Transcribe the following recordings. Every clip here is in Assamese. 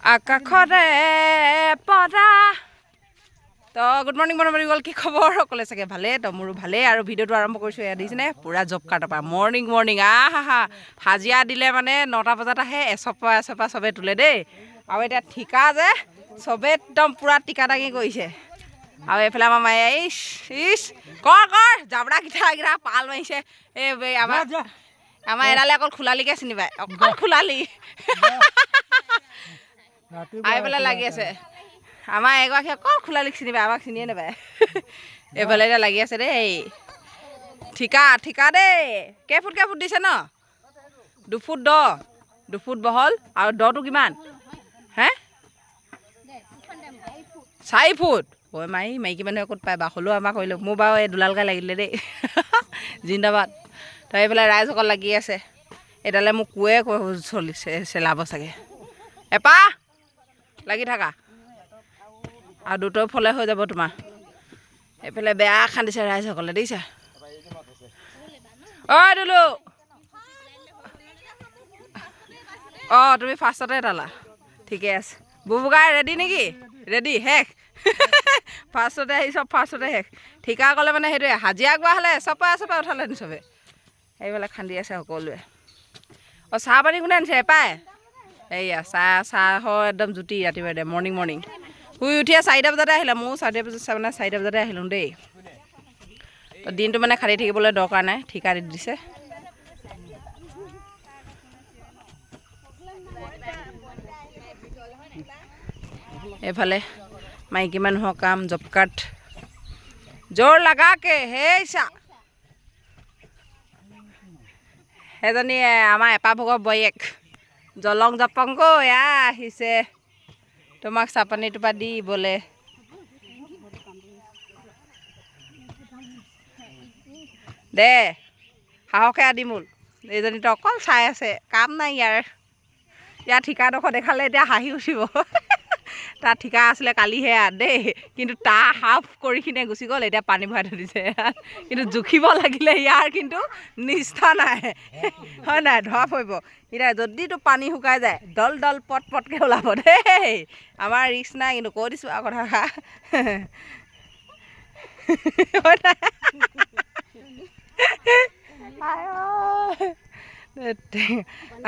আকাশৰে পৰা তো গুড মৰ্ণিং বনাবি গ'ল কি খবৰ সকলোৱে চাগে ভালেই তো মোৰো ভালেই আৰু ভিডিঅ'টো আৰম্ভ কৰিছোঁ এয়া দেখিছেনে পূৰা জব কাৰ্ডৰ পৰা মৰ্ণিং হা হাজিৰা দিলে মানে 9টা বজাত আহে এচপা চবে তোলে দেই আৰু এতিয়া ঠিকা যে চবে একদম পূৰা টিকা টাঙি কৰিছে আৰু এইফালে আমাৰ মায়ে ইছ কৰ জাবৰা কেইটা পাল মাৰিছে এই আমাৰ এডালে অকল খোলালিকে চিনি পায় অকল খোলালি আহি পেলাই লাগি আছে আমাৰ এগৰাকী অকল খোলালিক চিনি পায় আমাক চিনিয়ে নাপায় এইফালে এতিয়া লাগি আছে দেই ঠিকা দেই কেইফুট দিছে ন 2 ফুট দ 2 ফুট বহল আৰু দটো কিমান হে 4 ফুট ঐ মাইকী মানুহে ক'ত পায় বাৰু হ'লেও আমাক কৰিলোঁ মোৰ বাৰু এই দুলালকাই লাগিলে দেই জিন্দাবাদ তো এইফালে ৰাইজসকল লাগি আছে এডালে মোক কোৱে চলিছে চেলাব চাগে এপা লাগি থাকা আৰু দুটাৰ ফলে হৈ যাব তোমাৰ এইফালে বেয়া খান্দিছে ৰাইজসকলে দেখিছা ঐ দুলু অঁ তুমি ফাৰ্ষ্টতে এটালা ঠিকে আছে বুবুগাই ৰেডি নেকি ৰেডি শেষ ফাৰ্ষ্টতে আহি চব ফাৰ্ষ্টতে শেষ ঠিকা ক'লে মানে সেইটোৱে হাজিৰা গোৱা হ'লে চপা উঠালেহেঁতেন চবে এইফালে খান্দি আছে সকলোৱে অঁ চাহ পানী কোনে আনিছে এপাই এইয়া চাহৰ একদম জুতি ৰাতিপুৱা দে মৰ্ণিং শুই উঠিয়ে 4টা বজাতে আহিলে ময়ো 4টা বজাতে আহিলোঁ দেই তো দিনটো মানে খালি থাকিবলৈ দৰকাৰ নাই ঠিকা দি দিছে এইফালে মাইকী মানুহৰ কাম জব কাৰ্ড জোৰ লাগাকে হেই চা সেইজনী আমাৰ এপা ভগৰ বৈয়েক জলং জপংক এয়া আহিছে তোমাক চাপানী টোপা দি বোলে দে সাহসে আদি মূল এইজনীতো অকল চাই আছে কাম নাই ইয়াৰ ঠিকাডোখৰ দেখালে এতিয়া হাঁহি উঠিব তাৰ ঠিকা আছিলে কালিহে দেই কিন্তু তাৰ হাফ কৰি কিনে গুচি গ'ল এতিয়া পানী ভৰাই থৈ দিছে কিন্তু জুখিব লাগিলে ইয়াৰ কিন্তু নিষ্ঠা নাই হয় নাই ধৰা পৰিব এতিয়া যদিতো পানী শুকাই যায় দল পটকৈ ওলাব দেই আমাৰ ৰিক্স নাই কিন্তু কৈ দিছোঁ আৰু কথা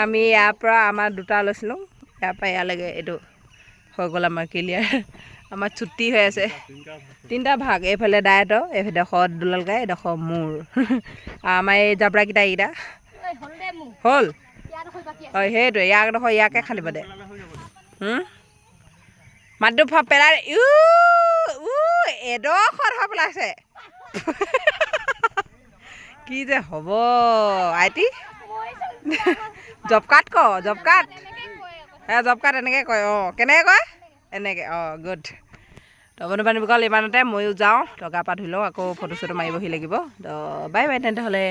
আমি ইয়াৰ পৰা আমাৰ 2টা লৈছিলোঁ ইয়াৰ পৰা ইয়ালৈকে এইটো হৈ গ'ল আমাৰ ক্লিয়াৰ আমাৰ ছুটি হৈ আছে 3টা ভাগ এইফালে ডায়েটৰ এইডোখৰ দুলালকাই এইডোখৰ মোৰ আমাৰ এই জাবৰাকেইটা হ'ল হয় সেইটোৱে ইয়াৰডোখৰ ইয়াকে খান্দিব দে মাটিটো পেলাই এডোখৰ হৈ পেলাইছে কি যে হ'ব আইটি জব কাৰ্ড এনেকৈ কয় অঁ কেনেকৈ কয় এনেকৈ অঁ গুড তো বন্ধু-বান্ধৱীসকল ইমানতে ময়ো যাওঁ তো গা পা ধুই লওঁ আকৌ ফটো চটো মাৰিবহি লাগিব তো বাই তেন্তে হ'লে